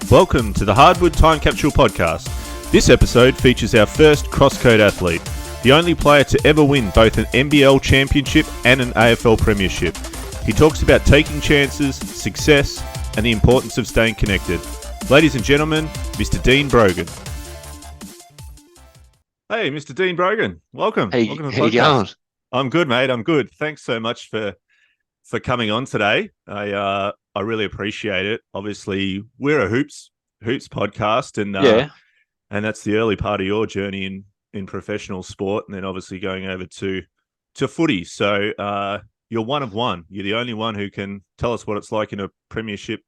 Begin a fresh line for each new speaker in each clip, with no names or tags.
Welcome to the Hardwood Time Capsule podcast. This episode features our first cross-code athlete, the only player to ever win both an NBL Championship and an AFL Premiership. He talks about taking chances, success, and the importance of staying connected. Ladies and gentlemen, Mr. Dean Brogan. Hey, Mr. Dean Brogan, welcome.
Hey,
welcome to the
how you
podcast.
going?
I'm good, mate. I'm good. Thanks so much for coming on today. I really appreciate it. Obviously, we're a hoops podcast, and that's the early part of your journey in professional sport, and then obviously going over to footy. So you're one of one. You're the only one who can tell us what it's like in a premiership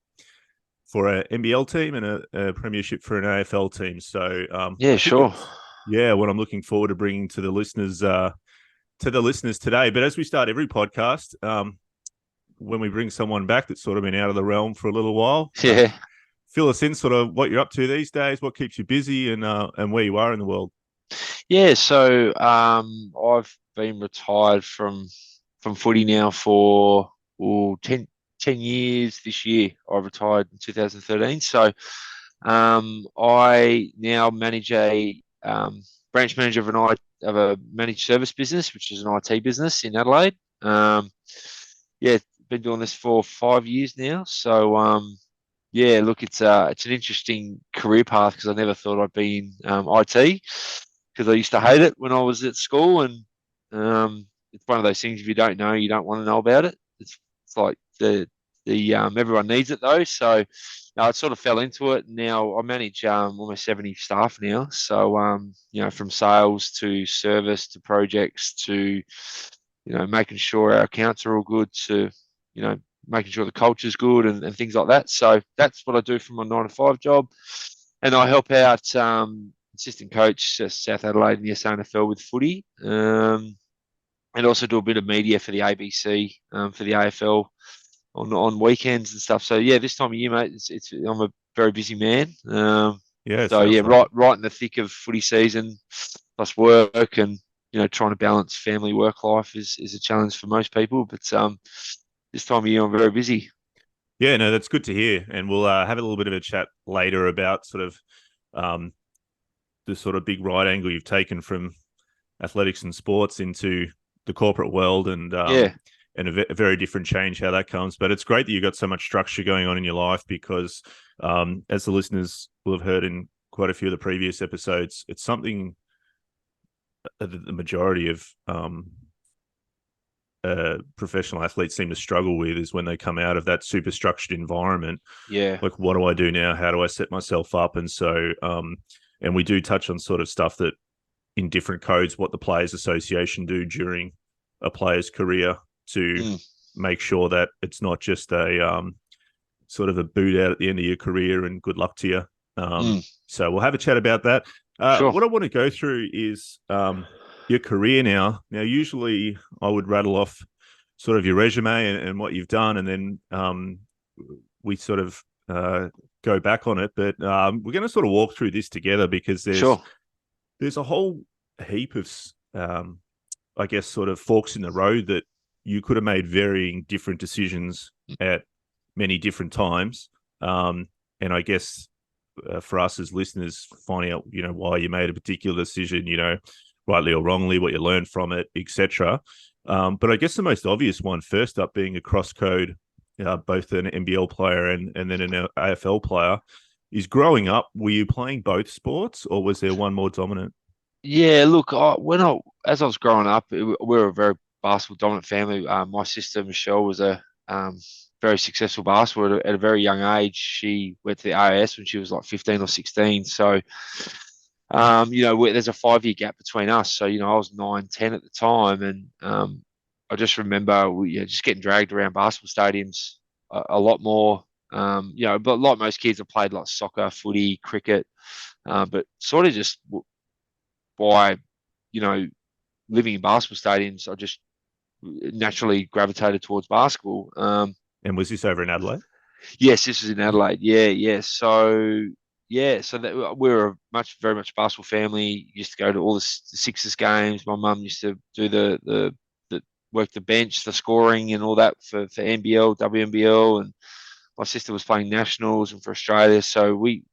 for an NBL team and a premiership for an AFL team. So
Sure.
what I'm looking forward to bringing to the listeners today. But as we start every podcast, when we bring someone back that's sort of been out of the realm for a little while, fill us in sort of what you're up to these days, what keeps you busy, and where you are in the world.
Yeah, so I've been retired from footy now for 10 years this year. I retired in 2013. So I now manage a branch manager of a managed service business, which is an IT business in Adelaide. Been doing this for 5 years now. So look, it's an interesting career path because I never thought I'd be in IT because I used to hate it when I was at school, and it's one of those things, if you don't know, you don't want to know about it. It's like the everyone needs it though. So I sort of fell into it. Now I manage almost 70 staff now. So from sales to service to projects to making sure our accounts are all good, to making sure the culture's good and things like that. So that's what I do for my 9 to 5 job. And I help out assistant coach South Adelaide in the SANFL with footy, and also do a bit of media for the ABC, for the AFL on weekends and stuff. So this time of year, mate, I'm a very busy man. Right in the thick of footy season, plus work, and trying to balance family work life is a challenge for most people. But this time of year, I'm very busy.
Yeah, no, that's good to hear. And we'll have a little bit of a chat later about sort of the sort of big right angle you've taken from athletics and sports into the corporate world, and a very different change how that comes. But it's great that you've got so much structure going on in your life because, as the listeners will have heard in quite a few of the previous episodes, it's something that the majority of professional athletes seem to struggle with, is when they come out of that super structured environment. Like, what do I do now? How do I set myself up? And so, and we do touch on sort of stuff that in different codes, what the Players Association do during a player's career to make sure that it's not just a sort of a boot out at the end of your career and good luck to you. So we'll have a chat about that.
Sure.
What I want to go through is your career now. Now, usually I would rattle off sort of your resume and what you've done, and then we sort of go back on it. But we're going to sort of walk through this together because there's a whole heap of, I guess, sort of forks in the road that you could have made varying different decisions at many different times. And I guess for us as listeners, finding out, why you made a particular decision, rightly or wrongly, what you learned from it, etc. But I guess the most obvious one, first up, being a cross-code, both an NBL player and then an AFL player, is growing up, were you playing both sports or was there one more dominant?
Yeah, look, as I was growing up, we were a very basketball dominant family. My sister Michelle was a very successful basketballer at a very young age. She went to the AIS when she was like 15 or 16. So, there's a 5-year gap between us. So, I was 9, 10 at the time. And I just remember just getting dragged around basketball stadiums a lot more. But like most kids, I played like soccer, footy, cricket, but sort of just by, living in basketball stadiums, I just naturally gravitated towards basketball.
And was this over in Adelaide?
Yes, this is in Adelaide. Yeah. So that we were very much basketball family. Used to go to all the Sixers games. My mum used to do the work the bench, the scoring, and all that for NBL, WNBL, and my sister was playing nationals and for Australia, so we,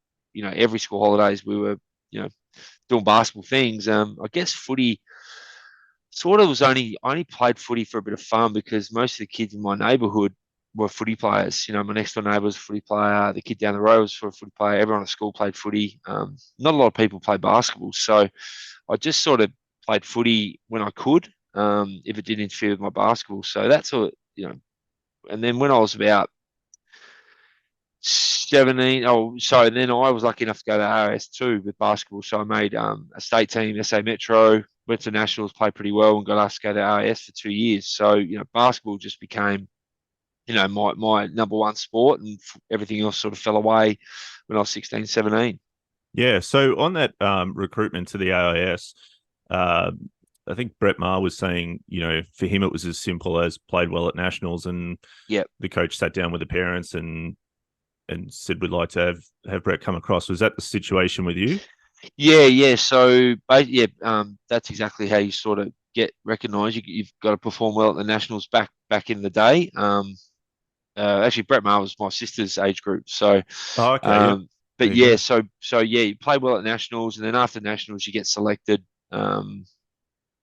every school holidays we were, you know, doing basketball things. I guess footy sort of was I only played footy for a bit of fun because most of the kids in my neighbourhood were footy players. My next door neighbour was a footy player. The kid down the road was for a footy player. Everyone at school played footy. Not a lot of people played basketball, so I just sort of played footy when I could, if it didn't interfere with my basketball. So that's what And then when I was about 17. Oh, so then I was lucky enough to go to RS2 with basketball. So I made a state team, SA Metro, went to nationals, played pretty well, and got asked to go to RS for 2 years. So basketball just became my number one sport, and everything else sort of fell away when I was 16, 17.
Yeah. So on that recruitment to the AIS, I think Brett Maher was saying, for him it was as simple as played well at nationals, and
Yep.
the coach sat down with the parents and said we'd like to have Brett come across. Was that the situation with you?
Yeah. So, that's exactly how you sort of get recognised. You've got to perform well at the nationals back in the day. Actually, Brett Maher was my sister's age group. So,
Oh, okay. Yep.
but
There you
yeah,
go.
you play well at nationals, and then after nationals, you get selected.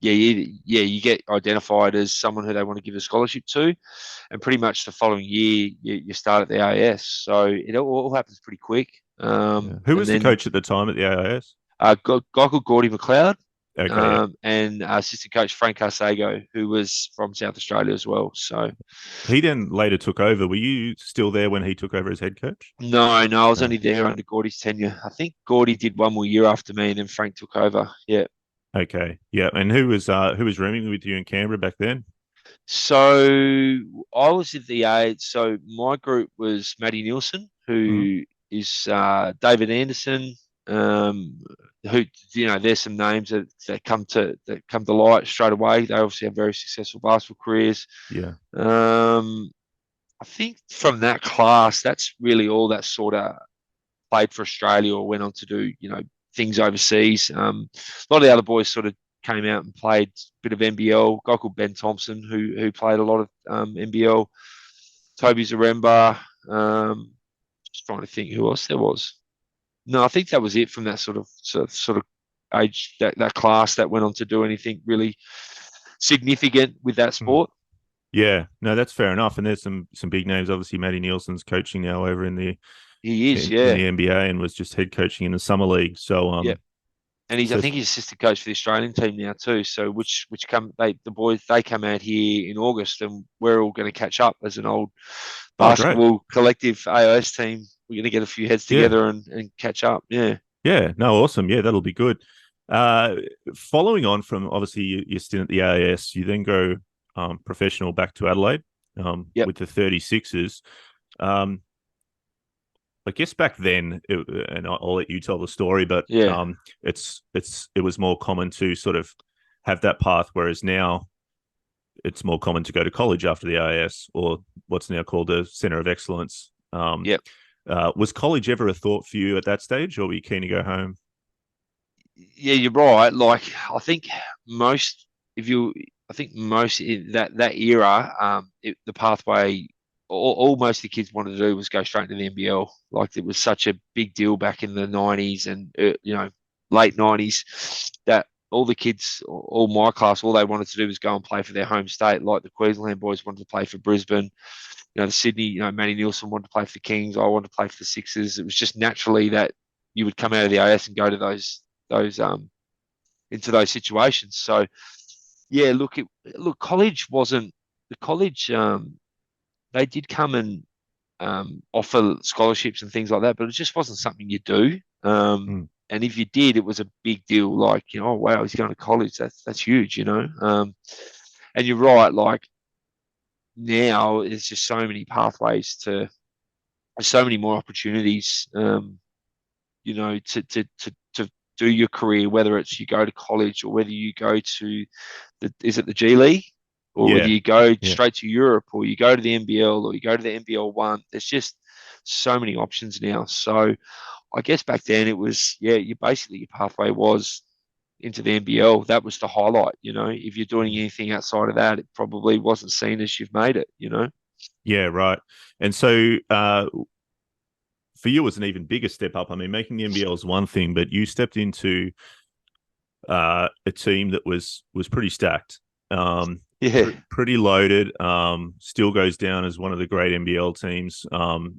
You get identified as someone who they want to give a scholarship to, and pretty much the following year you start at the AIS. So it all happens pretty quick.
Yeah. Who
And
was the
then
coach at the time at the AIS?
guy called Gordy McLeod,
Okay. Yep.
and assistant coach Frank Arcego, who was from South Australia as well. So
He then later took over. Were you still there when he took over as head coach?
no, I was
No.
only there under Gordy's tenure. I think Gordy did one more year after me, and then Frank took over. Yeah.
Okay. Yeah. And who was rooming with you in Canberra back then?
So I was at the age. So my group was Matty Nielsen,
Mhm.
who is David Anderson. Um, who there's some names that come to light straight away. They obviously have very successful basketball careers.
Yeah.
Um, I think from that class, that's really all that sort of played for Australia or went on to do, things overseas. A lot of the other boys sort of came out and played a bit of NBL. A guy called Ben Thompson, who played a lot of NBL. Toby Zaremba. Just trying to think who else there was. No, I think that was it from that sort of age, that class that went on to do anything really significant with that
Mm.
sport.
Yeah. No, that's fair enough. And there's some big names. Obviously, Matty Nielsen's coaching now over in the
He is,
in
yeah,
the NBA and was just head coaching in the summer league. So
yeah. And I
so
think he's assistant coach for the Australian team now too. So the boys they come out here in August, and we're all going to catch up as an old
oh, great.
basketball collective AIS team. We're going to get a few heads
Yeah.
together and catch up. Yeah.
Yeah. No, awesome. Yeah, that'll be good. Uh, Following on from obviously your stint at the AIS, you then go professional back to Adelaide
Yep.
with the 36ers. Um, I guess back then, and I'll let you tell the story, but
Yeah.
it was more common to sort of have that path, whereas now it's more common to go to college after the AIS or what's now called a Centre of Excellence.
Yep.
Was college ever a thought for you at that stage, or were you keen to go home?
Yeah, you're right. Like most, if you, I think most in that era, the pathway, all most of the kids wanted to do was go straight into the NBL. Like it was such a big deal back in the '90s and late '90s that all the kids, all my class, all they wanted to do was go and play for their home state. Like the Queensland boys wanted to play for Brisbane. The Sydney, Manny Nielsen wanted to play for the Kings. I wanted to play for the Sixers. It was just naturally that you would come out of the AS and go to those into those situations. So yeah, college wasn't the college. They did come and offer scholarships and things like that, but it just wasn't something you do.
Mm.
And if you did, it was a big deal. Like oh wow, he's going to college. That's huge. And you're right. Like now, there's just so many pathways there's so many more opportunities. To do your career, whether it's you go to college or whether you go to is it the G League or whether
Yeah,
you go
yeah,
straight to Europe or you go to the NBL or you go to the NBL one. There's just so many options now. So I guess back then it was, you basically your pathway was into the NBL. That was the highlight. If you're doing anything outside of that, it probably wasn't seen as you've made it.
Yeah, right. And so for you, it was an even bigger step up. I mean, making the NBL is one thing, but you stepped into a team that was pretty stacked,
Yeah,
pretty loaded. Still goes down as one of the great NBL teams,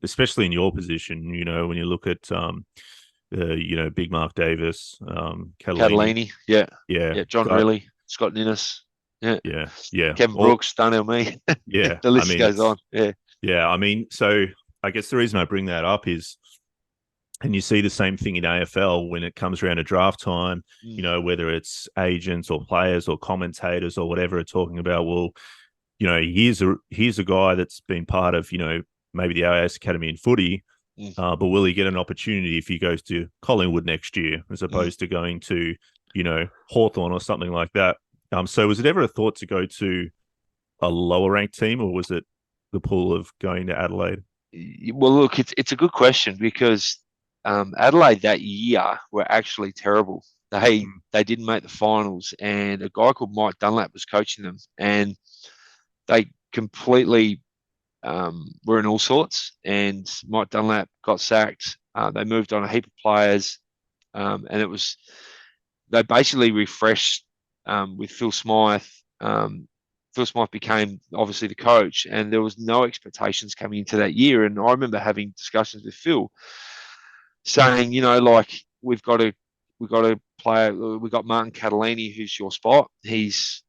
especially in your position. You know, when you look at Big Mark Davis, Catalini,
Catalini. Yeah,
yeah,
yeah. John
got
Riley, Scott Ninnis. Yeah,
yeah, yeah,
Kevin
all
Brooks. Don't know me.
yeah.
The
I
list
mean,
goes on.
it's
Yeah.
yeah. I mean, so I guess the reason I bring that up is and you see the same thing in AFL when it comes around to draft time,
Mm,
whether it's agents or players or commentators or whatever are talking about, well, here's a guy that's been part of, maybe the AIS Academy in footy,
mm,
but will he get an opportunity if he goes to Collingwood next year as
mm.
opposed to going to, Hawthorn or something like that? So was it ever a thought to go to a lower ranked team or was it the pull of going to Adelaide?
Well, look, it's a good question because Adelaide that year were actually terrible.
Mm,
They didn't make the finals, and a guy called Mike Dunlap was coaching them, and they completely were in all sorts. And Mike Dunlap got sacked. They moved on a heap of players, and it was they basically refreshed with Phil Smythe. Um, Phil Smythe became obviously the coach, and there was no expectations coming into that year. And I remember having discussions with Phil, saying, like we've got to play. We've got Martin Catalini, who's your spot. He's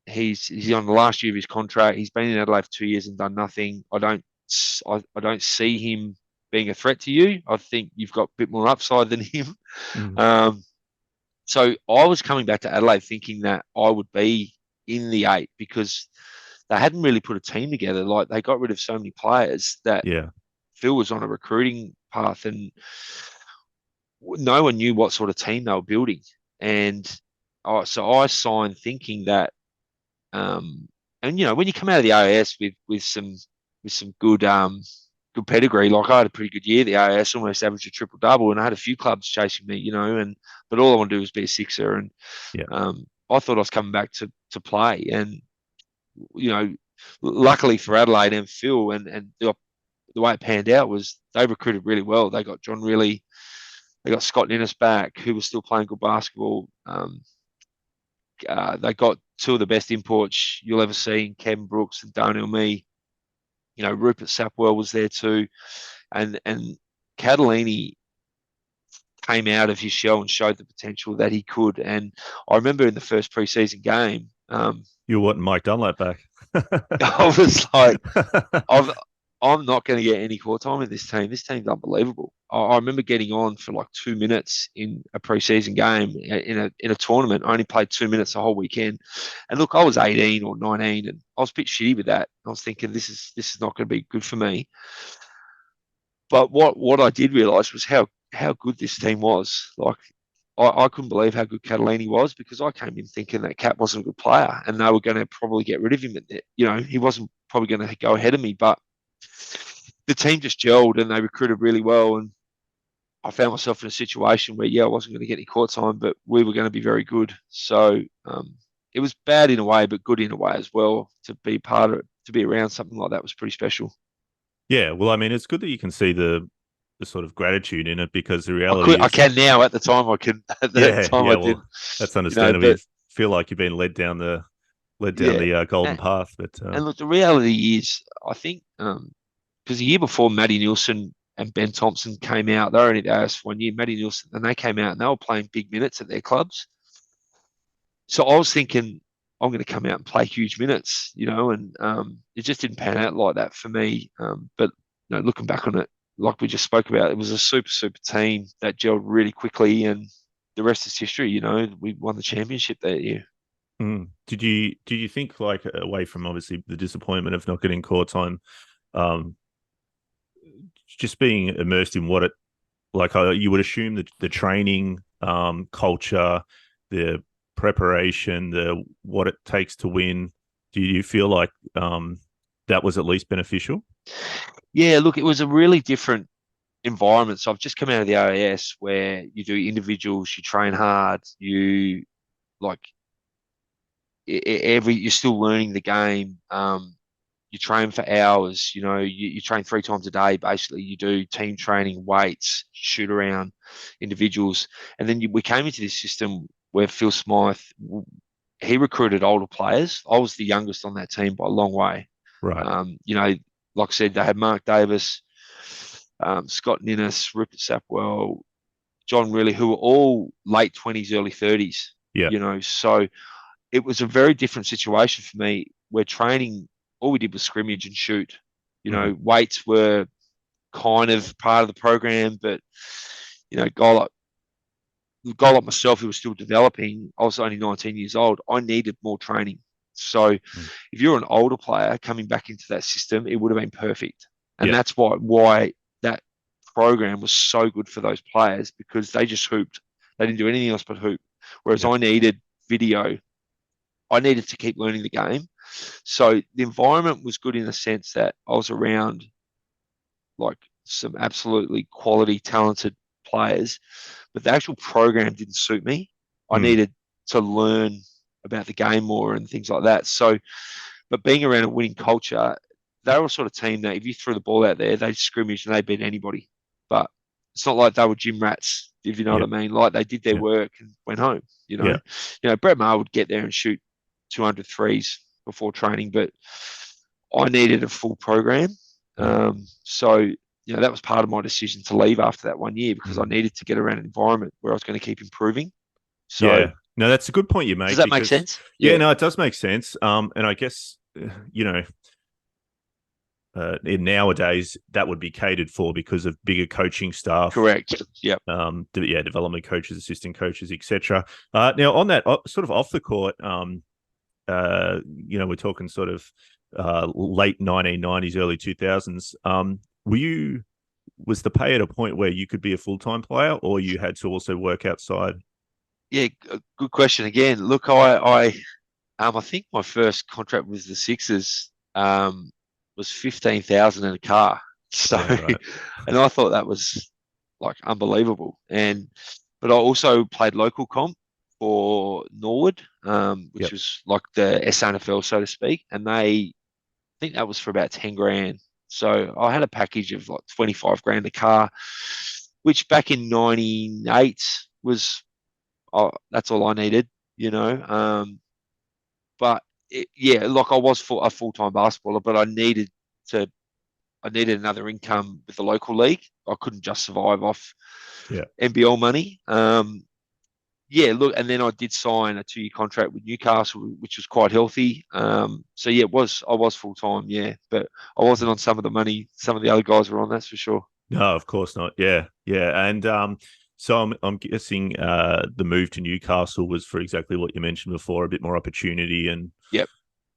on the last year of his contract. He's been in Adelaide for 2 years and done nothing. I don't see him being a threat to you. I think you've got a bit more upside than him.
mm,
Um, so I was coming back to Adelaide thinking that I would be in the eight because they hadn't really put a team together. Like they got rid of so many players that
yeah,
Phil was on a recruiting path and no one knew what sort of team they were building. And so I signed thinking that, um, and when you come out of the AIS with some good pedigree, like I had a pretty good year. The AIS almost averaged a triple double, and I had a few clubs chasing me, and but all I want to do is be a sixer, and
yeah.
I thought I was coming back to play, and you know, luckily for Adelaide and Phil, and the way it panned out was they recruited really well. They got John Riley, they got Scott Ninnis back, who was still playing good basketball. They got two of the best imports you'll ever see in Kevin Brooks and Darnell Mee. Rupert Sapwell was there too, and Catalini came out of his shell and showed the potential that he could. And I remember in the first preseason game,
You want Mike Dunlap back?
I was like, I've, I'm not going to get any court time in this team. This team's unbelievable. I remember getting on for like 2 minutes in a preseason game in a tournament. I only played 2 minutes the whole weekend, and look, I was 18 or 19, and I was a bit shitty with that. I was thinking this is not going to be good for me. But what I did realise was how good this team was. Like I couldn't believe how good Catalini was because I came in thinking that Cat wasn't a good player and they were going to probably get rid of him. He wasn't probably going to go ahead of me, but the team just gelled and they recruited really well. And I found myself in a situation where, I wasn't going to get any court time, but we were going to be very good. So it was bad in a way, but good in a way as well. To be part of it, to be around something like that was pretty special.
Yeah, well, I mean, it's good that you can see the sort of gratitude in it because the
I could,
reality
I
is,
can now. At the time, I can. At the
yeah,
time,
yeah,
I
well,
didn't.
that's understandable. You
But
feel like you've been led down
yeah.
the golden
And,
path, but
and look, the reality is, I think, because the year before, Matty Nielsen and Ben Thompson came out. They were only there for 1 year. Matty Nielsen, and they came out and they were playing big minutes at their clubs. So I was thinking, I'm going to come out and play huge minutes, and it just didn't pan out like that for me. But looking back on it, like we just spoke about, it was a super, super team that gelled really quickly, and the rest is history. We won the championship that year.
did you think like away from obviously the disappointment of not getting court time, um, just being immersed in what it like you would assume that the training culture, the preparation, the what it takes to win. Do you feel like that was at least beneficial?
Yeah, look, it was a really different environment. So I've just come out of the AAS where you do individuals, you train hard, you like you're still learning the game. you train for hours. You train 3 times a day. Basically, you do team training, weights, shoot around, individuals, and then we came into this system where Phil Smythe, he recruited older players. I was the youngest on that team by a long way.
Right.
Like I said, they had Mark Davis, Scott Ninnis, Rupert Sapwell, John Riley, who were all late 20s, early 30s.
Yeah.
So it was a very different situation for me where training, all we did was scrimmage and shoot. Weights were kind of part of the program, but, a guy like myself who was still developing, I was only 19 years old, I needed more training. So if you're an older player coming back into that system, it would have been perfect. And that's why that program was so good for those players, because they just hooped. They didn't do anything else but hoop. Whereas I needed video. I needed to keep learning the game. So the environment was good in the sense that I was around like some absolutely quality, talented players, but the actual program didn't suit me. I needed to learn about the game more and things like that. So, but being around a winning culture, they were a sort of team that if you threw the ball out there, they'd scrimmage and they'd beat anybody. But it's not like they were gym rats, if you know what I mean. Like they did their work and went home. Brett Maher would get there and shoot 200 threes before training, but I needed a full program. So that was part of my decision to leave after that 1 year, because I needed to get around an environment where I was going to keep improving. So
no, that's a good point you make.
Does that make sense?
Yeah, no, it does make sense. And I guess in nowadays that would be catered for because of bigger coaching staff.
Correct. Yep.
Development coaches, assistant coaches, etc. Now on that sort of off the court, we're talking sort of late 1990s, early 2000s. Was the pay at a point where you could be a full-time player, or you had to also work outside?
Yeah, good question again. Look, I think my first contract with the Sixers was 15,000 in a car. So, right. And I thought that was like unbelievable. But I also played local comp for Norwood, which was like the SNFL, so to speak, and I think that was for about 10 grand. So I had a package of like 25 grand a car, which back in 98 was, that's all I needed, But I was a full-time basketballer, but I needed another income with the local league. I couldn't just survive off NBL money. And then I did sign a 2-year contract with Newcastle, which was quite healthy. I was full time, but I wasn't on some of the money some of the other guys were on. That's for sure.
No, of course not. Yeah, and so I'm guessing the move to Newcastle was for exactly what you mentioned before, a bit more opportunity and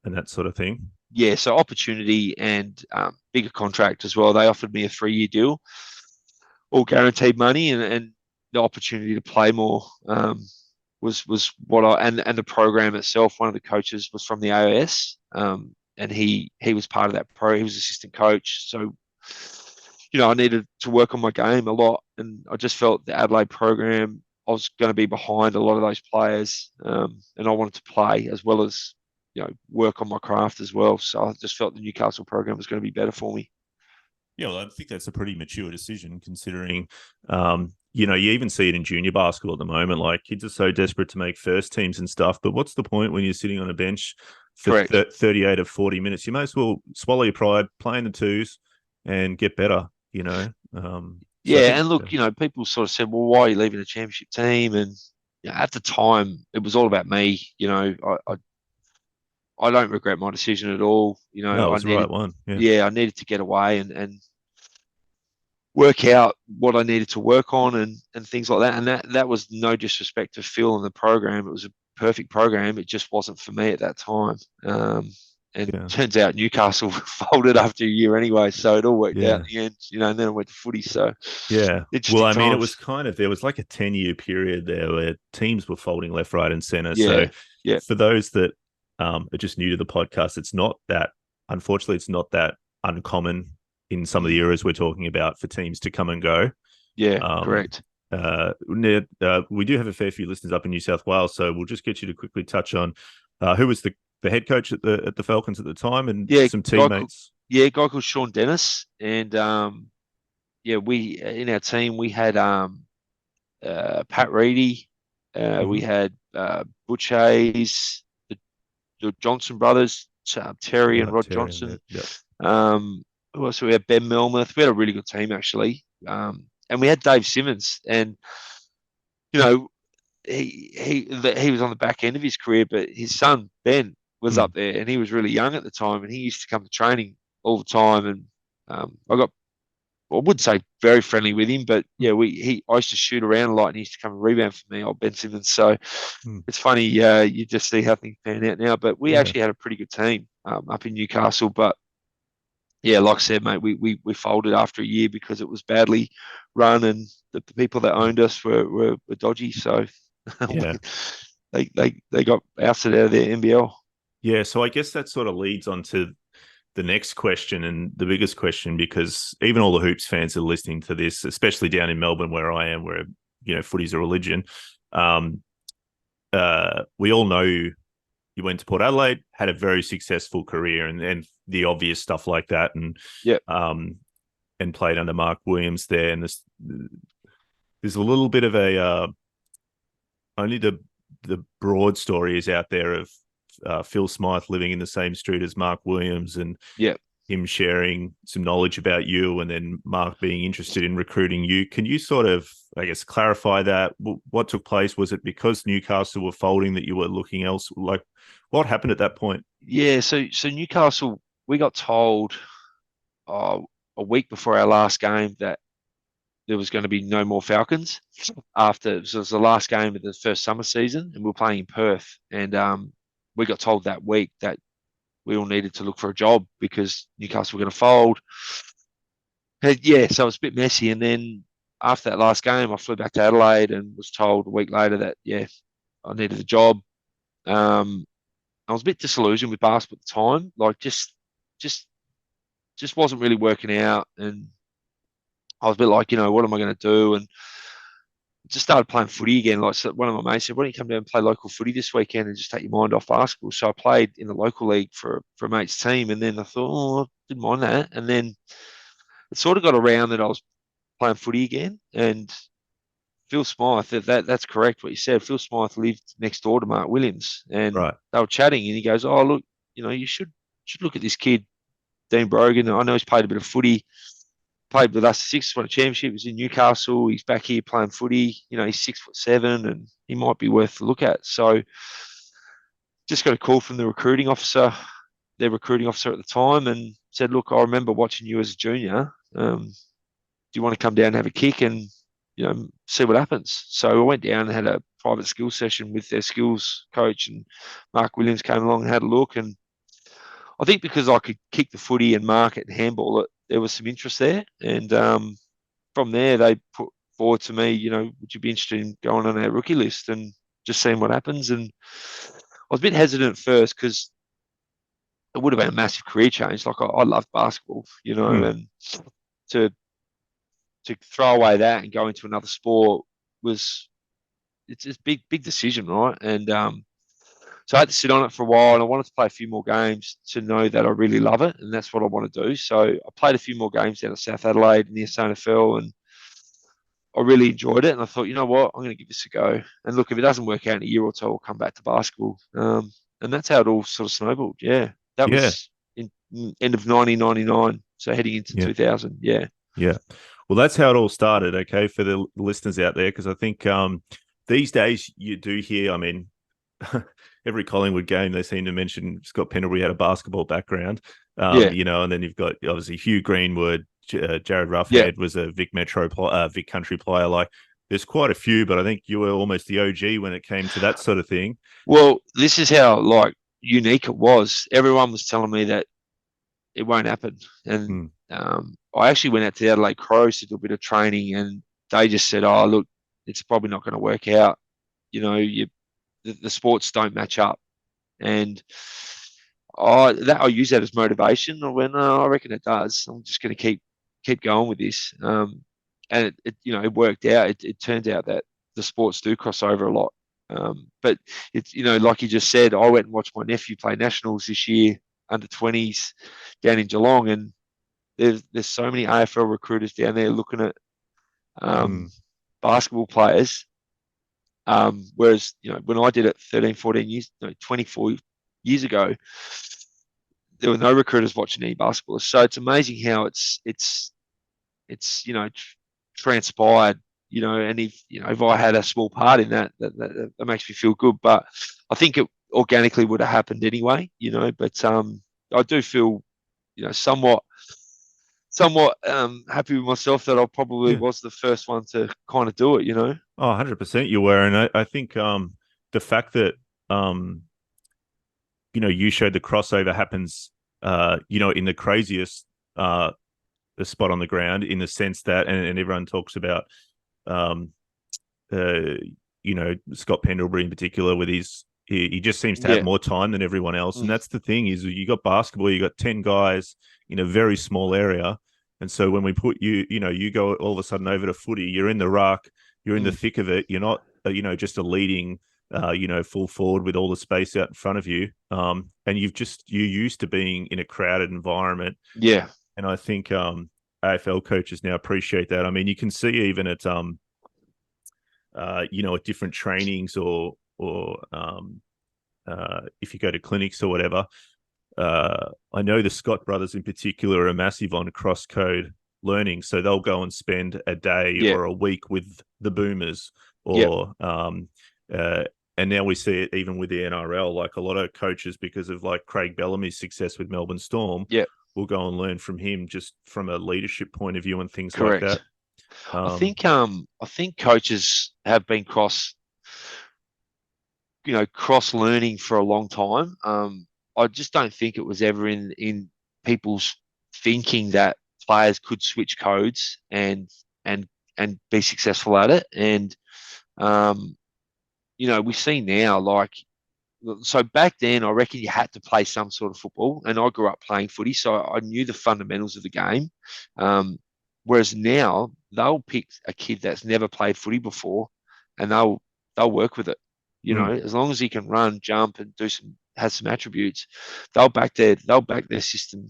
that sort of thing.
Yeah, so opportunity and bigger contract as well. They offered me a 3-year deal, all guaranteed money, and the opportunity to play more was what and the program itself. One of the coaches was from the AOS, and he was part of that he was assistant coach. So, I needed to work on my game a lot, and I just felt the Adelaide program, I was going to be behind a lot of those players, and I wanted to play as well as work on my craft as well. So I just felt the Newcastle program was going to be better for me.
Yeah, well, I think that's a pretty mature decision considering, you even see it in junior basketball at the moment. Like kids are so desperate to make first teams and stuff, but what's the point when you're sitting on a bench for 38 or 40 minutes? You might as well swallow your pride, play in the twos and get better,
and look, people sort of said, well, why are you leaving a championship team? And at the time, it was all about me. I don't regret my decision at all.
No, it was the right one.
I needed to get away and work out what I needed to work on and things like that. And that was no disrespect to Phil and the program. It was a perfect program. It just wasn't for me at that time. And turns out Newcastle folded after a year anyway, so it all worked out in the end. And then I went to footy. So
well, I mean, it was there was like a 10-year period there where teams were folding left, right, and centre. For those that are just new to the podcast, unfortunately, it's not that uncommon in some of the eras we're talking about for teams to come and go.
Correct.
We do have a fair few listeners up in New South Wales, so we'll just get you to quickly touch on who was the the head coach at the Falcons at the time, and
Yeah,
some teammates.
guy called Sean Dennis, and yeah, we in our team we had Pat Reedy, we
Hmm.
had Butch Hayes, the Johnson brothers, Terry and
Right,
Rod
Terry and
Johnson.
that. Yep.
Who else? We had Ben Melmoth. We had a really good team actually, and we had Dave Simmons, and you know he was on the back end of his career, but his son Ben was
Mm.
up there, and he was really young at the time, and he used to come to training all the time, and I got I would say very friendly with him, but yeah, I used to shoot around a lot, and he used to come and rebound for me, old Ben Simmons. So
Mm.
it's funny, you just see how things pan out now. But we
Yeah.
actually had a pretty good team up in Newcastle, but yeah, like I said, mate, we folded after a year because it was badly run, and the people that owned us were dodgy. So
Yeah.
they got ousted out of their NBL.
Yeah. So I guess that sort of leads on to the next question, and the biggest question, because even all the hoops fans are listening to this, especially down in Melbourne where I am, where footy's a religion. Um, we all know you went to Port Adelaide, had a very successful career, and the obvious stuff like that,
Yeah,
um, and played under Mark Williams there. And there's a little bit of a only the broad story is out there of Phil Smythe living in the same street as Mark Williams, and
yeah.
him sharing some knowledge about you, and then Mark being interested in recruiting you. Can you sort of, I guess, clarify that? What took place? Was it because Newcastle were folding that you were looking else? Like, what happened at that point?
Yeah, so Newcastle, we got told uh, a week before our last game that there was going to be no more Falcons after. So it was the last game of the first summer season, and we were playing in Perth, and we got told that week that we all needed to look for a job because Newcastle were going to fold. And yeah, so it was a bit messy, and then after that last game, I flew back to Adelaide and was told a week later that yeah, I needed a job. Um, I was a bit disillusioned with basketball at the time, like just just wasn't really working out, and I was a bit like, what am I going to do? And just started playing footy again. Like so one of my mates said, "Why don't you come down and play local footy this weekend and just take your mind off basketball?" So I played in the local league for a mate's team, and then I thought, oh, I didn't mind that. And then it sort of got around that I was playing footy again, and Phil Smythe, that's correct what you said. Phil Smythe lived next door to Mark Williams, and
Right.
they were chatting, and he goes, "Oh, look, you should look at this kid, Dean Brogan. I know he's played a bit of footy." Played with us six, won a championship. Was in Newcastle. He's back here playing footy. He's 6'7", and he might be worth a look at. So just got a call from the recruiting officer, their recruiting officer at the time, and said, "Look, I remember watching you as a junior. Do you want to come down and have a kick and see what happens?" So I went down and had a private skills session with their skills coach, and Mark Williams came along and had a look. And I think because I could kick the footy and mark it and handball it, there was some interest there. And from there, they put forward to me, would you be interested in going on our rookie list and just seeing what happens? And I was a bit hesitant at first because it would have been a massive career change. Like I loved basketball,
Mm.
and to throw away that and go into another sport was it's a big decision, right? And so I had to sit on it for a while, and I wanted to play a few more games to know that I really love it, and that's what I want to do. So I played a few more games down at South Adelaide in the SANFL, and I really enjoyed it. And I thought, you know what, I'm going to give this a go. And look, if it doesn't work out in a year or two, I'll come back to basketball. And that's how it all sort of snowballed. Yeah, that
Yeah.
was in end of 1999, so heading into
Yeah.
2000. Yeah,
Yeah. Well, that's how it all started, okay, for the listeners out there, because I think these days you do hear, I mean, every Collingwood game they seem to mention Scott Pendlebury had a basketball background,
yeah,
and then you've got obviously Hugh Greenwood, Jared
yeah.
Roughhead was a Vic Metro, Vic Country player. Like, there's quite a few, but I think you were almost the OG when it came to that sort of thing.
Well, this is how like unique it was. Everyone was telling me that it won't happen. And
Mm.
I actually went out to the Adelaide Crows to do a bit of training, and they just said, "Oh, look, it's probably not going to work out. The sports don't match up." And I use that as motivation. I went, "Oh, I reckon it does. I'm just going to keep going with this." And it worked out. It turns out that the sports do cross over a lot. But it's, like you just said, I went and watched my nephew play nationals this year, under 20s, down in Geelong, and there's so many AFL recruiters down there looking at
Mm.
basketball players. Whereas, when I did it 13, 14 years, 24 years ago, there were no recruiters watching any basketball. So it's amazing how it's transpired. And if I had a small part in that makes me feel good. But I think it organically would have happened anyway. But I do feel somewhat happy with myself that I probably
Yeah.
was the first one to kind of do it.
Oh, 100% you were. And I think the fact that you showed the crossover happens in the craziest the spot on the ground, in the sense that, and everyone talks about um uh Scott Pendlebury in particular, with he just seems to have
Yeah.
more time than everyone else. And
Mm.
that's the thing, is you got basketball, you got 10 guys in a very small area. And so when we put you go all of a sudden over to footy, you're in the ruck, you're in the
Mm.
thick of it. You're not, just a leading, full forward with all the space out in front of you. And you're used to being in a crowded environment.
Yeah.
And I think AFL coaches now appreciate that. I mean, you can see even at at different trainings, or if you go to clinics or whatever. I know the Scott brothers in particular are massive on cross code learning, so they'll go and spend a day
Yeah.
or a week with the Boomers,
Yeah.
or and now we see it even with the NRL. Like, a lot of coaches, because of like Craig Bellamy's success with Melbourne Storm,
Yeah.
will go and learn from him, just from a leadership point of view and things like that.
Correct. I think coaches have been cross learning for a long time. I just don't think it was ever in people's thinking that players could switch codes and and be successful at it. And um, we see now, like, so back then, I reckon you had to play some sort of football, and I grew up playing footy, so I knew the fundamentals of the game. Um, Whereas now, they'll pick a kid that's never played footy before, and they'll work with it.
Mm,
As long as he can run, jump, and has some attributes, they'll back their system,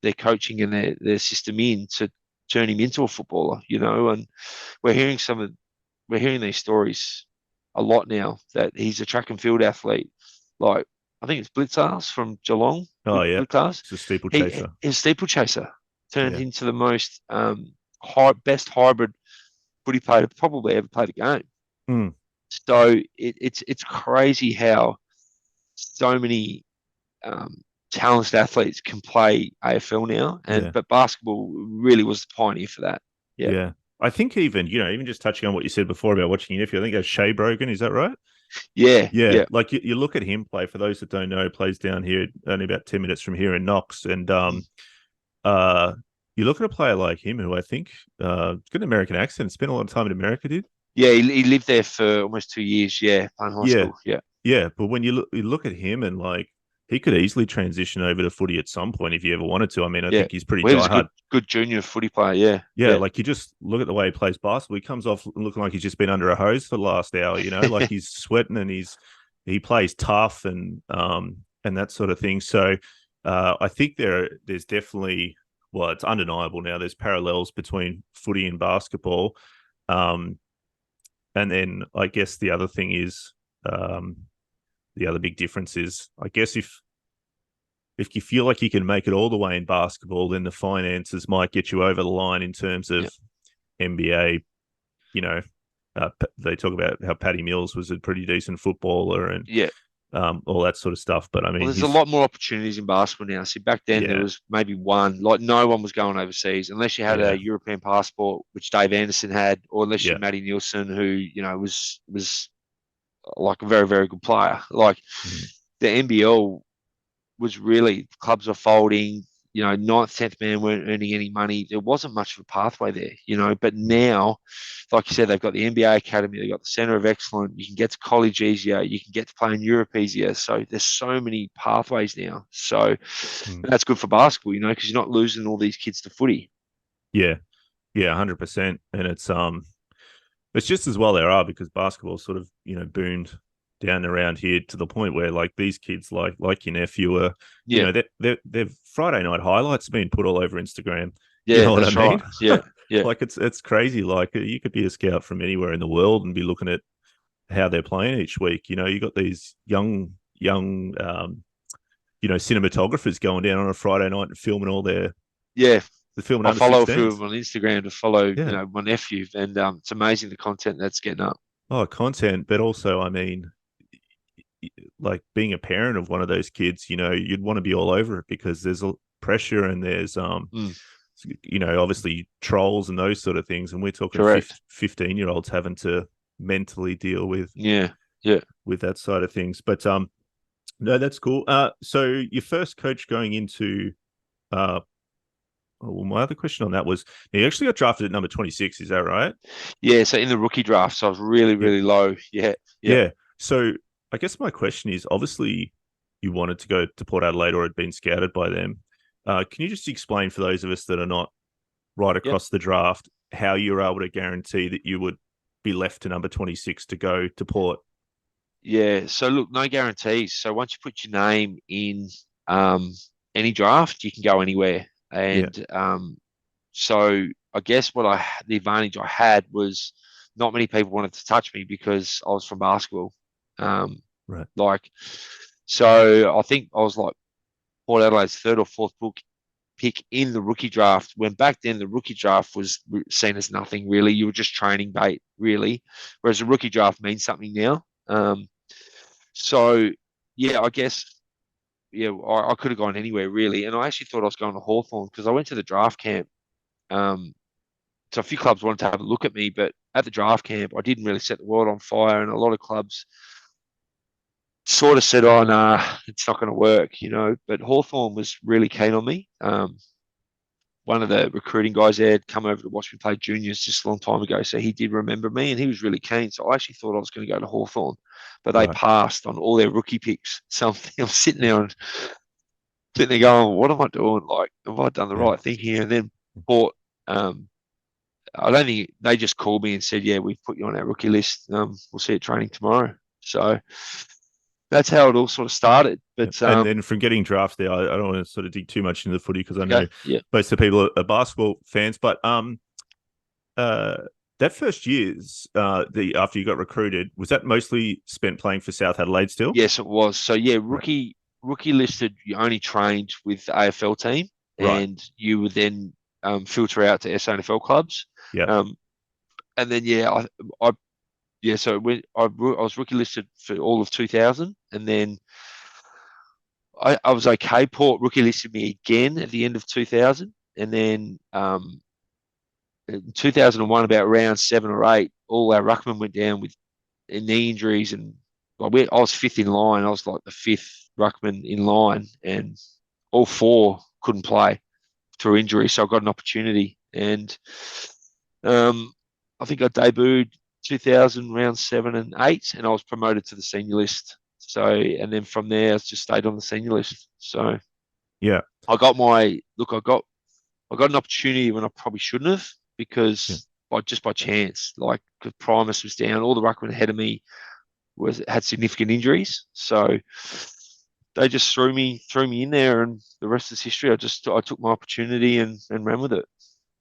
their coaching, and their system in to turn him into a footballer. And we're hearing we're hearing these stories a lot now, that he's a track and field athlete. Like, I think it's Blitzars from Geelong.
oh yeah,
Blitzars.
it's a steeplechaser.
He's a steeplechaser, turned
Yeah.
into the most best hybrid footy player to probably ever play the game.
Mm,
So it's crazy how so many talented athletes can play AFL now,
yeah.
but basketball really was the pioneer for that. Yeah.
Yeah. I think even just touching on what you said before about watching your nephew, I think that's Shea Brogan, is that right?
Yeah.
Yeah.
Yeah.
Like, you look at him play, for those that don't know, plays down here, only about 10 minutes from here in Knox. And uh you look at a player like him, who I think got an American accent, spent a lot of time in America, did.
Yeah, he lived there for almost 2 years. Yeah, playing high
Yeah.
school. Yeah,
Yeah. But when you look at him, and like, he could easily transition over to footy at some point if he ever wanted to. I mean, I
yeah.
think he's pretty
Well, he was a
diehard.
good junior footy player. Yeah,
Yeah,
yeah.
like, you just look at the way he plays basketball. He comes off looking like he's just been under a hose for the last hour. Like, he's sweating, and he plays tough, and that sort of thing. So I think there's definitely, well, it's undeniable now, there's parallels between footy and basketball. Um, and then I guess the other big difference is, I guess, if you feel like you can make it all the way in basketball, then the finances might get you over the line in terms
Yeah.
of NBA. You know, they talk about how Patty Mills was a pretty decent footballer, and
Yeah.
all that sort of stuff. But I
Well,
mean,
there's a lot more opportunities in basketball now. See, back then there
yeah,
was maybe one. Like, no one was going overseas unless you had
yeah,
a European passport, which Dave Anderson had, or unless you're
yeah,
Matty Nielsen, who was like a very very good player. Like,
mm,
the NBL was really, clubs were folding. Ninth, 10th man weren't earning any money. There wasn't much of a pathway there, But
mm,
now, like you said, they've got the NBA Academy, they've got the Center of Excellence. You can get to college easier. You can get to play in Europe easier. So there's so many pathways now. So
mm.
that's good for basketball, because you're not losing all these kids to footy.
Yeah, yeah, 100%. And it's just as well there are, because basketball sort of boomed down around here to the point where like these kids, like your nephew, are, you
Yeah,
know, they're Friday night highlights being put all over Instagram. You
yeah,
know what I
that's right.
mean?
Yeah, yeah,
Like it's crazy. Like you could be a scout from anywhere in the world and be looking at how they're playing each week. You know, you got these young cinematographers going down on a Friday night and filming all their
yeah.
the filming
I
under
follow a few of
16s.
them on Instagram to follow,
Yeah.
my nephew, and it's amazing the content that's getting up.
Oh, content, but also, I mean, like being a parent of one of those kids, you know, you'd want to be all over it because there's a pressure and there's
Mm,
obviously trolls and those sort of things, and we're talking
correct.
15-year-olds having to mentally deal
Yeah, yeah,
with that side of things. But no, that's cool. So your first coach going into uh well, my other question on that was you actually got drafted at number 26, is that right?
yeah. So in the rookie draft, so I was really,
Yeah.
really low. Yeah, yeah,
Yeah. So I guess my question is obviously you wanted to go to Port Adelaide or had been scouted by them. Can you just explain for those of us that are not right
yep,
across the draft how you were able to guarantee that you would be left to number 26 to go to Port?
yeah. So look, no guarantees. So once you put your name in um, any draft, you can go anywhere.
Yeah.
And so I guess the advantage I had was not many people wanted to touch me because I was from basketball. Um,
Right.
like, so I think I was like Port Adelaide's third or fourth book pick in the rookie draft. When back then the rookie draft was seen as nothing really. You were just training bait really, whereas the rookie draft means something now. So yeah, I guess yeah, I could have gone anywhere really, and I actually thought I was going to Hawthorn because I went to the draft camp. Um, so a few clubs wanted to have a look at me, but at the draft camp, I didn't really set the world on fire, and a lot of clubs sort of said, "Oh, nah, it's not going to work." But Hawthorn was really keen on me. One of the recruiting guys there had come over to watch me play juniors just a long time ago, so he did remember me, and he was really keen. So I actually thought I was going to go to Hawthorn, but they
Right.
passed on all their rookie picks. So I'm sitting there going, "What am I doing? Like, have I done the
Yeah.
right thing here?" And then Port. I don't think they just called me and said, "Yeah, we've put you on our rookie list. We'll see you at training tomorrow." So that's how it all sort of started.
Yeah.
But
And then from getting drafted, I don't want to sort of dig too much into the footy because I know
okay, yeah,
most of the people are basketball fans, but uh, that first year's the after you got recruited, was that mostly spent playing for South Adelaide still?
yes, it was. So yeah,
Right.
rookie listed. You only trained with the AFL team,
Right.
and you would then filter out to SANFL clubs.
Yeah.
Um, and then yeah, I yeah. So I was rookie listed for all of 2000, and then I was okay. Port rookie listed me again at the end of 2000, and then in 2001, about round 7 or 8, all our ruckmen went down with knee injuries, and I was fifth in line. I was like the fifth ruckman in line, and all four couldn't play through injury. So I got an opportunity, and um, I think I debuted 2000 round 7 and 8, and I was promoted to the senior list. So, and then from there, I just stayed on the senior list. So
Yeah.
I got my look. I got an opportunity when I probably shouldn't have
Yeah.
because by chance, like the Primus was down, all the ruckmen ahead of me had significant injuries, so they just threw me in there, and the rest is history. I took my opportunity and ran with it.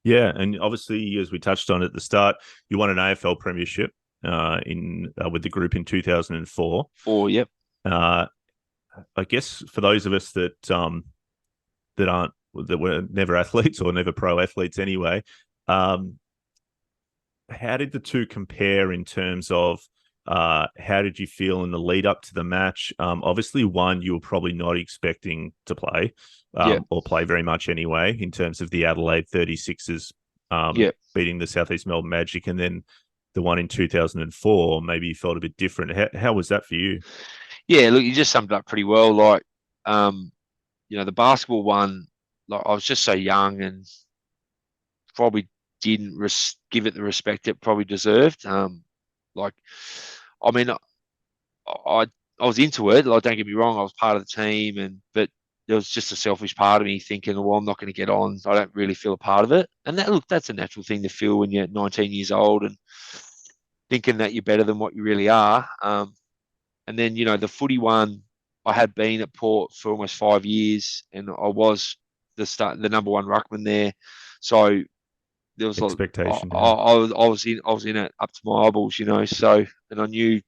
Yeah. And obviously, as we touched on at the start, you won an AFL Premiership in with the group in 2004.
Yep,
Uh, I guess for those of us that were never athletes or never pro athletes anyway, um, how did the two compare in terms of how did you feel in the lead up to the match? Obviously, one you were probably not expecting to play
yep,
or play very much anyway in terms of the Adelaide 36ers
yep.
beating the Southeast Melbourne Magic, and then the one in 2004 maybe you felt a bit different. How was that for you?
Yeah, look, you just summed it up pretty well. Like, um, the basketball one, like I was just so young and probably didn't give it the respect it probably deserved. Like, I mean, I I was into it. Like, don't get me wrong, I was part of the team, but there was just a selfish part of me thinking, well, I'm not going to get on. I don't really feel a part of it. And that's a natural thing to feel when you're 19 years old and thinking that you're better than what you really are. And then, the footy one, I had been at Port for almost 5 years, and I was the number one ruckman there. So there was
Expectation. Yeah.
I was in it up to my eyeballs, So, and I knew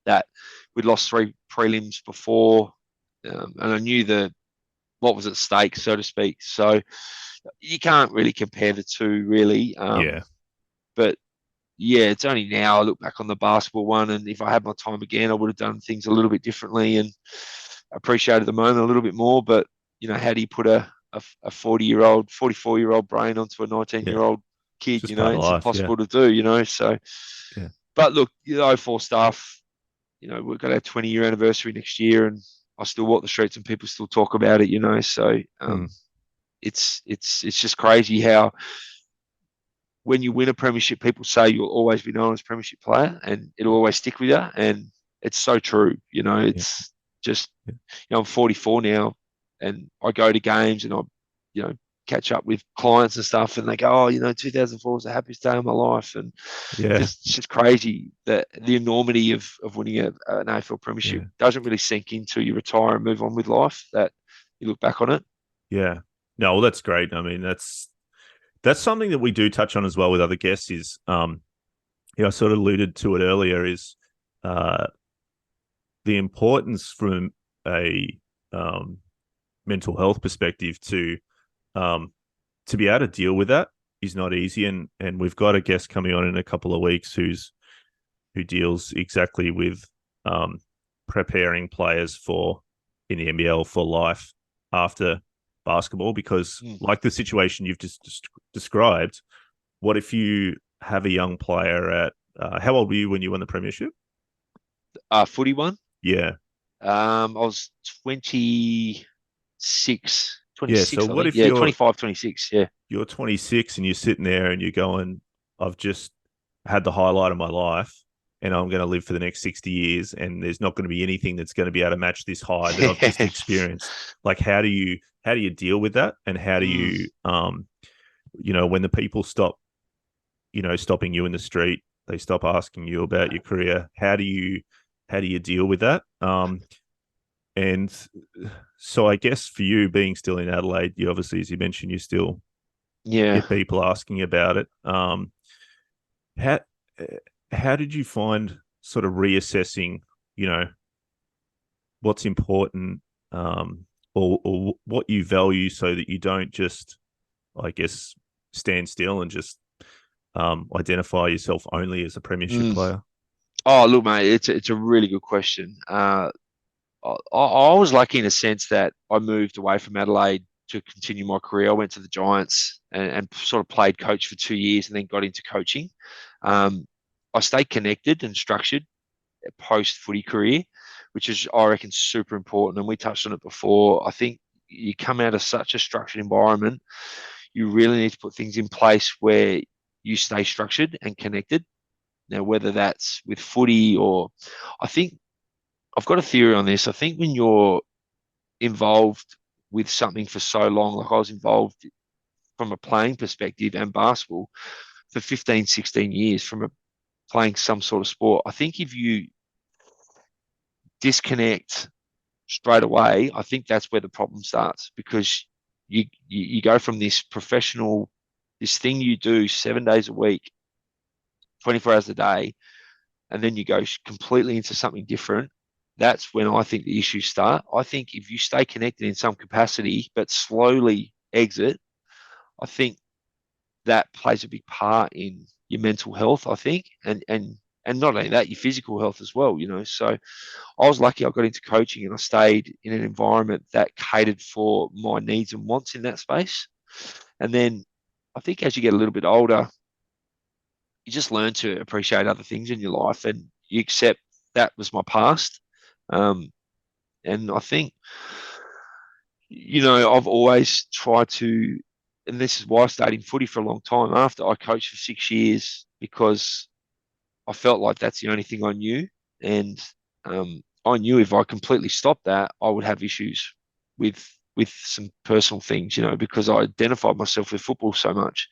that we'd lost 3 prelims before, and I knew what was at stake, so to speak. So you can't really compare the two, really.
Yeah.
But yeah, it's only now I look back on the basketball one, and if I had my time again, I would have done things a little bit differently and appreciated the moment a little bit more. But how do you put a 40-year-old, 44-year-old brain onto a
Yeah.
19-year-old kid?
Just part of
It's
life. Yeah.
impossible to do. So,
Yeah.
but look, 04 stuff. We've got our 20-year anniversary next year, and I still walk the streets and people still talk about it. So it's just crazy how when you win a premiership, people say you'll always be known as a premiership player, and it'll always stick with you. And it's so true.
Yeah.
It's just
Yeah.
I'm 44 now, and I go to games and I, catch up with clients and stuff, and they go, "Oh, 2004 was the happiest day of my life," and
Yeah.
it's just crazy that the enormity of winning an AFL Premiership
Yeah.
doesn't really sink into you retire and move on with life. That you look back on it.
Yeah. No, well, that's great. I mean, that's something that we do touch on as well with other guests. Is I sort of alluded to it earlier. Is uh, the importance from a mental health perspective to be able to deal with that is not easy. And we've got a guest coming on in a couple of weeks who deals exactly with preparing players in the NBL for life after basketball, because like the situation you've just described, what if you have a young player at how old were you when you won the premiership?
Footy one.
Yeah.
I was 26,
Yeah. So
26, I
what
think.
if
Yeah, 25, 26. Yeah.
you're 26 and you're sitting there and you're going, I've just had the highlight of my life and I'm going to live for the next 60 years and there's not going to be anything that's going to be able to match this high that I've just experienced. Like, how do you deal with that? And how do you, when the people stop, stopping you in the street, they stop asking you about your career. How do you deal with that? And so I guess for you being still in Adelaide, you obviously, as you mentioned, you still
Yeah.
get people asking about it. How how did you find sort of reassessing, what's important, or what you value, so that you don't just, I guess, stand still and just identify yourself only as a premiership player?
Oh, look, mate, it's a really good question. I was lucky in a sense that I moved away from Adelaide to continue my career. I went to the Giants and sort of played coach for 2 years and then got into coaching. I stayed connected and structured post footy career, which is, I reckon, super important. And we touched on it before. I think you come out of such a structured environment, you really need to put things in place where you stay structured and connected. Now, whether that's with footy or I think I've got a theory on this. I think when you're involved with something for so long, like I was involved from a playing perspective and basketball for 15, 16 years from playing some sort of sport. I think if you disconnect straight away, I think that's where the problem starts, because you go from this professional, this thing you do 7 days a week, 24 hours a day, and then you go completely into something different. That's when I think the issues start. I think if you stay connected in some capacity but slowly exit, I think that plays a big part in your mental health, I think, and not only that, your physical health as well. So I was lucky I got into coaching and I stayed in an environment that catered for my needs and wants in that space. And then I think as you get a little bit older, you just learn to appreciate other things in your life and you accept that was my past. Um, and I think, I've always tried to, and this is why I stayed in footy for a long time after I coached for 6 years, because I felt like that's the only thing I knew. And I knew if I completely stopped that, I would have issues with some personal things, because I identified myself with football so much.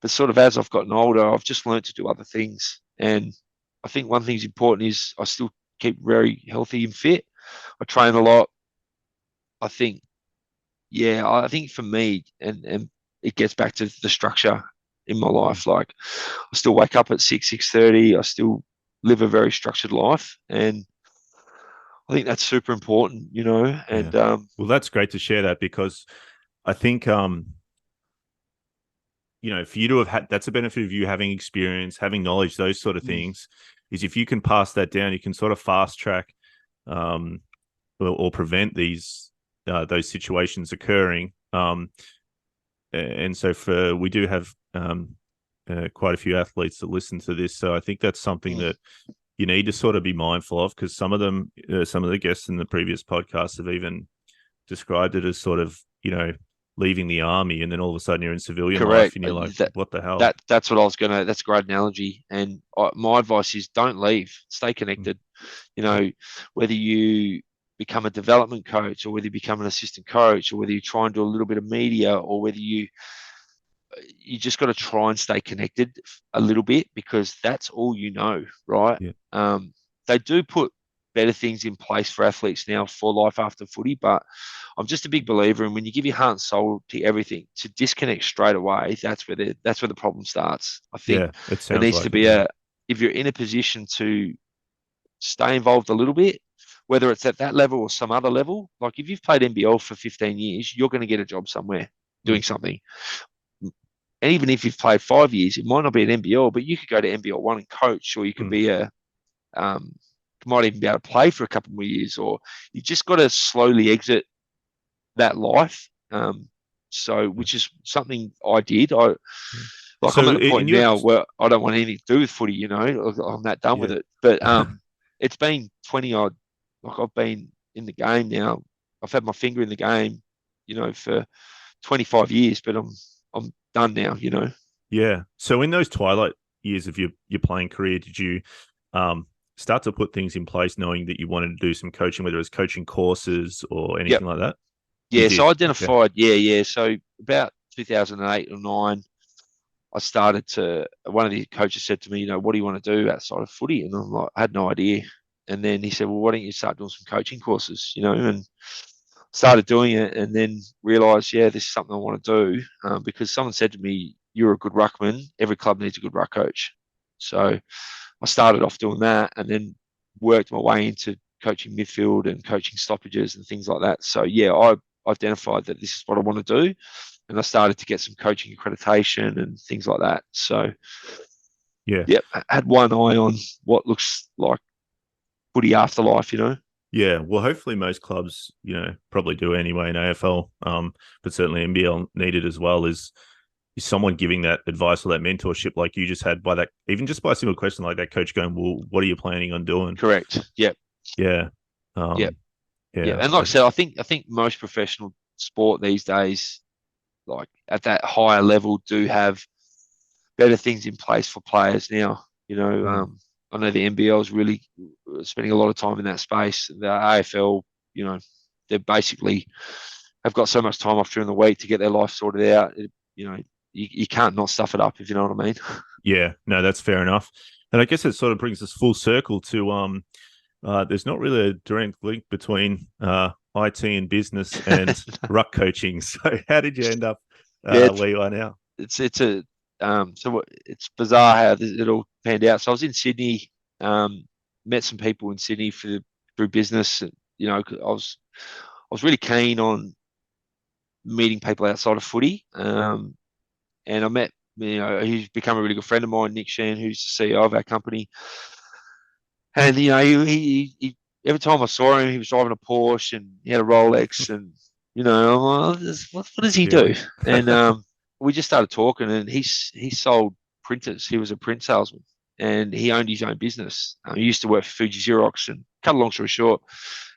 But sort of as I've gotten older, I've just learned to do other things. And I think one thing's important is I still keep very healthy and fit. I train a lot. I think, yeah, I think for me, and it gets back to the structure in my life. Like, I still wake up at 6:30. I still live a very structured life, and I think that's super important, you know.
Yeah.
And
Well, that's great to share that, because I think for you to have had, that's a benefit of you having experience, having knowledge, those sort of things, is if you can pass that down, you can sort of fast track um, or prevent those situations occurring. And so we do have quite a few athletes that listen to this. So I think that's something that you need to sort of be mindful of, because some of the guests in the previous podcasts have even described it as sort of, leaving the army and then all of a sudden you're in civilian life
correct.
and you're like,
That,
what the hell?
that's what I was gonna. That's a great analogy. And my advice is don't leave. Stay connected. You know, whether you become a development coach, or whether you become an assistant coach, or whether you try and do a little bit of media, or whether you just got to try and stay connected a little bit, because that's all you know, right?
Yeah.
They do put better things in place for athletes now for life after footy, but I'm just a big believer in when you give your heart and soul to everything, to disconnect straight away, that's where the problem starts. I think
Yeah. It
there
sounds
needs to
like it.
be
Yeah.
if you're in a position to stay involved a little bit, whether it's at that level or some other level. Like, if you've played NBL for 15 years, you're going to get a job somewhere doing something. And even if you've played 5 years, it might not be an NBL, but you could go to NBL one and coach, or you could be um, might even be able to play for a couple more years, or you just got to slowly exit that life. Which is something I did. I'm
So
at a
in
point
your,
now where I don't want anything to do with footy. You know, I'm that done with
yeah.
it. But it's been 20 odd. Like, I've been in the game now. I've had my finger in the game, for 25 years. But I'm done now. You know.
Yeah. So in those twilight years of your playing career, did you start to put things in place knowing that you wanted to do some coaching, whether it was coaching courses or
Yep.
anything like that? You
Yeah. So
did.
I
Okay.
identified. Yeah. Yeah. So about 2008 or nine, I started to. One of the coaches said to me, what do you want to do outside of footy? And I'm like, I had no idea. And then he said, well, why don't you start doing some coaching courses? And started doing it, and then realised, yeah, this is something I want to do, because someone said to me, "You're a good ruckman. Every club needs a good ruck coach." So I started off doing that, and then worked my way into coaching midfield and coaching stoppages and things like that. So yeah, I identified that this is what I want to do, and I started to get some coaching accreditation and things like that. So
Yeah.
yeah, I had one eye on what looks like footy afterlife.
Yeah. Well, hopefully most clubs, probably do anyway in AFL, but certainly NBL needed as well, is someone giving that advice or that mentorship like you just had, by that, even just by a simple question like that coach going, well, what are you planning on doing?
Correct. Yep.
Yeah.
Yep. Yep.
Yeah.
And like I said, I think most professional sport these days, like at that higher level, do have better things in place for players now.
Mm.
I know the NBL is really spending a lot of time in that space. The AFL, they basically have got so much time off during the week to get their life sorted out. You can't not stuff it up, if you know what I mean.
Yeah, no, that's fair enough. And I guess it sort of brings us full circle to there's not really a direct link between IT and business and ruck coaching. So how did you end up
Yeah,
where you are now?
it's bizarre how it all panned out. So I was in Sydney, met some people in Sydney through business. I was really keen on meeting people outside of footy. And I met, he's become a really good friend of mine, Nick Shan, who's the CEO of our company. And he every time I saw him, he was driving a Porsche and he had a Rolex, and I'm like, what does he
Yeah.
do? And we just started talking, and he sold printers. He was a print salesman, and he owned his own business. He used to work for Fuji Xerox. And cut a long story short,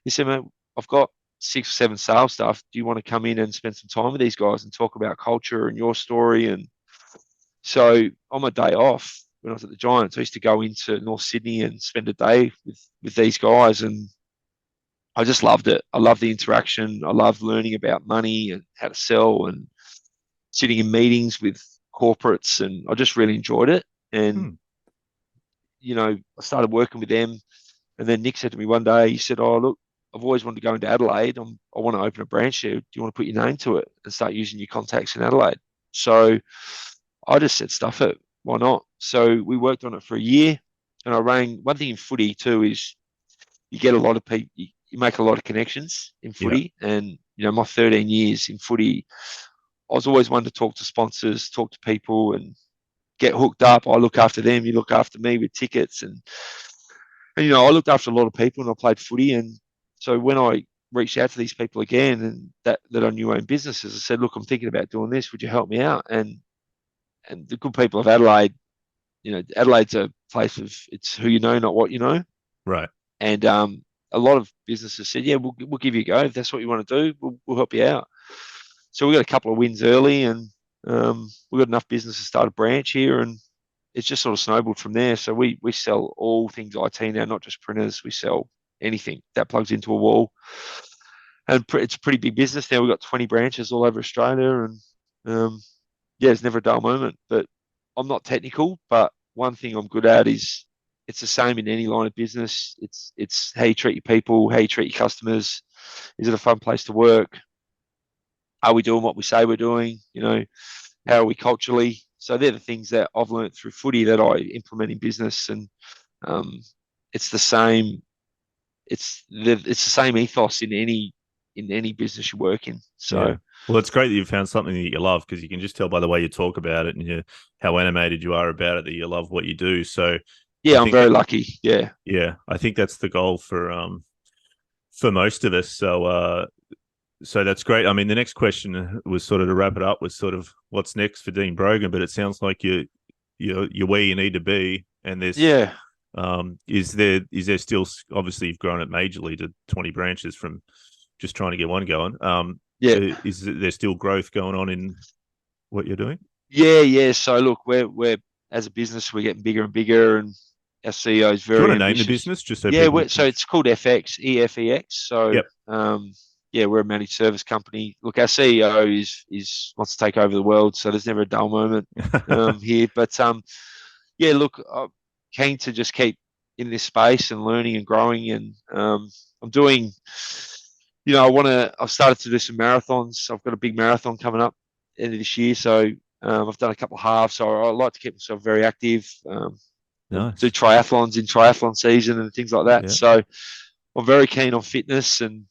he said, "Mate, I've got 6 or 7 sales staff. Do you want to come in and spend some time with these guys and talk about culture and your story?" And so on my day off, when I was at the Giants, I used to go into North Sydney and spend a day with these guys, and I just loved it. I love the interaction. I love learning about money and how to sell, and sitting in meetings with corporates, and I just really enjoyed it. And
Hmm.
I started working with them. And then Nick said to me one day, he said, "Oh, look, I've always wanted to go into Adelaide. I want to open a branch here. Do you want to put your name to it and start using your contacts in Adelaide?" So I just said, "Stuff it. Why not?" So we worked on it for a year. And I rang. One thing in footy too is you get a lot of people, you make a lot of connections in
Yeah.
footy. And, my 13 years in footy, I was always one to talk to sponsors, talk to people and get hooked up. I look after them, you look after me with tickets. And I looked after a lot of people and I played footy. And so when I reached out to these people again and that I knew owned businesses, I said, "Look, I'm thinking about doing this. Would you help me out?" And the good people of Adelaide, Adelaide's a place of it's who you know, not what you know.
Right.
And a lot of businesses said, "Yeah, we'll give you a go. If that's what you want to do, we'll help you out." So we got a couple of wins early, and we got enough business to start a branch here, and it's just sort of snowballed from there. So we sell all things IT now, not just printers. We sell anything that plugs into a wall, and it's a pretty big business now. We've got 20 branches all over Australia, and yeah, it's never a dull moment. But I'm not technical, but one thing I'm good at is it's the same in any line of business. It's how you treat your people, how you treat your customers. Is it a fun place to work? Are we doing what we say we're doing? How are we culturally? So they're the things that I've learned through footy that I implement in business, and um, it's the same. It's the same ethos in any business you work in.
Yeah.
So
Well, it's great that you've found something that you love, because you can just tell by the way you talk about it and how animated you are about it that you love what you do. So I
yeah, I'm
think
very
that,
lucky. Yeah,
yeah, I think that's the goal for most of us. So that's great. I mean, the next question was sort of to wrap it up was sort of what's next for Dean Brogan, but it sounds like you're where you need to be, and there's
yeah,
is there still, obviously you've grown it majorly to 20 branches from just trying to get one going.
yeah,
Is there still growth going on in what you're doing?
yeah. So look, we're as a business we're getting bigger and bigger, and our CEO is
Do you
very
want to name the
ambitious.
business just so
Yeah,
people
so
can?
it's called FX, EFEX. So
Yep.
yeah, we're a managed service company. Look, our CEO is wants to take over the world, so there's never a dull moment here. But yeah, look, I'm keen to just keep in this space and learning and growing, and I'm doing. I've started to do some marathons. I've got a big marathon coming up end of this year, so I've done a couple of halves. So I like to keep myself very active. Do
Nice.
triathlons in triathlon season and things like that.
Yeah.
So I'm very keen on fitness, and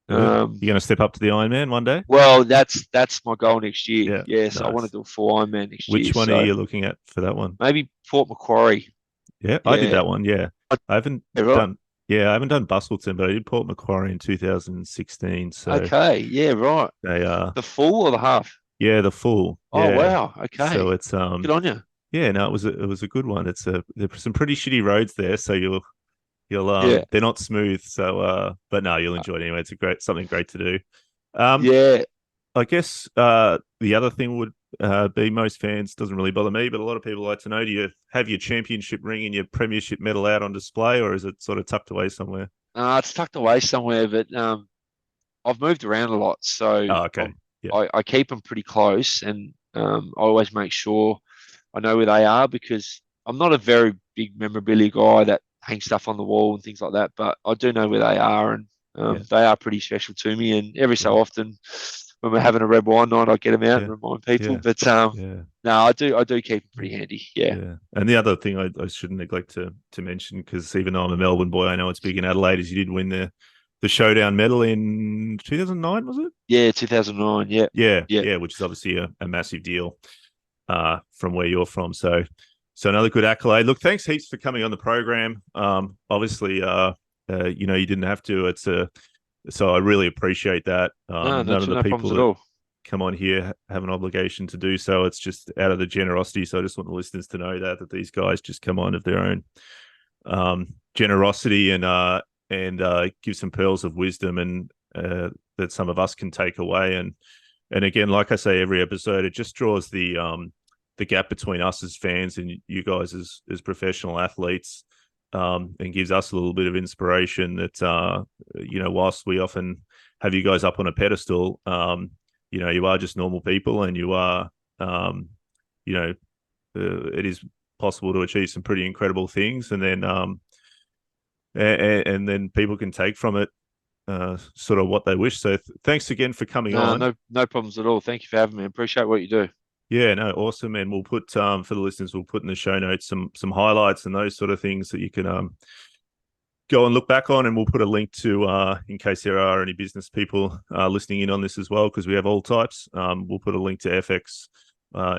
Good.
um,
You're going to step up to the Ironman one day?
well, that's my goal next year.
Yeah.
Yes, I want to
Nice.
do a full Ironman next year.
Which one are
So
you looking at for that one?
maybe Port Macquarie.
Yeah, I did
Yeah,
that one. Yeah. I haven't
yeah, right.
done, yeah, I haven't done Bustleton, but I did Port Macquarie in 2016. So
Okay, yeah, right.
they
The full or the half?
yeah, the full.
Oh
Yeah.
wow.
So
Okay,
it's
good on you.
yeah, no, it was a good one. There's some pretty shitty roads there, so you'll
Yeah,
they're not smooth. So but no, you'll enjoy it anyway. It's something great to do. Um
yeah.
I guess the other thing would be, most fans, doesn't really bother me, but a lot of people like to know, do you have your championship ring and your premiership medal out on display, or is it sort of tucked away somewhere?
It's tucked away somewhere, but I've moved around a lot, so
Oh, okay. Yeah.
I keep them pretty close, and I always make sure I know where they are because I'm not a very big memorabilia guy that hangs stuff on the wall and things like that, but I do know where they are, and
Yeah.
they are pretty special to me. And every
Yeah.
so often, when we're having a red wine night, I get them out
Yeah.
and remind people.
Yeah.
But
Yeah.
no, I do keep them pretty handy. Yeah.
Yeah. And the other thing I shouldn't neglect to mention, because even though I'm a Melbourne boy, I know it's big in Adelaide, is you did win the Showdown medal in 2009, was it?
Yeah, 2009. Yeah.
Yeah.
Yeah.
Yeah, which is obviously a massive deal from where you're from. So another good accolade. Look, thanks heaps for coming on the program. Obviously, you didn't have to. So I really appreciate that.
No,
None of the
no problems
people
at
that
all.
come on here have an obligation to do so. It's just out of the generosity. So I just want the listeners to know that these guys just come on of their own generosity, and give some pearls of wisdom, and that some of us can take away. And again, like I say, every episode, it just draws the gap between us as fans and you guys as professional athletes, and gives us a little bit of inspiration that whilst we often have you guys up on a pedestal, you are just normal people, and you are, it is possible to achieve some pretty incredible things. And then and then people can take from it sort of what they wish. So thanks again for coming on.
No problems at all. Thank you for having me. I appreciate what you do.
Yeah, no, awesome. And we'll put for the listeners, we'll put in the show notes some highlights and those sort of things that you can go and look back on, and we'll put a link to in case there are any business people listening in on this as well, because we have all types. We'll put a link to FX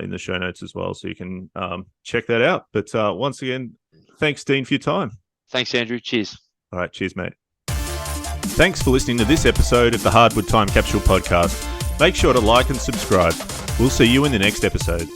in the show notes as well, so you can check that out. But once again, thanks, Dean, for your time.
Thanks, Andrew. Cheers.
All right, cheers, mate. Thanks for listening to this episode of the Hardwood Time Capsule podcast. Make sure to like and subscribe. We'll see you in the next episode.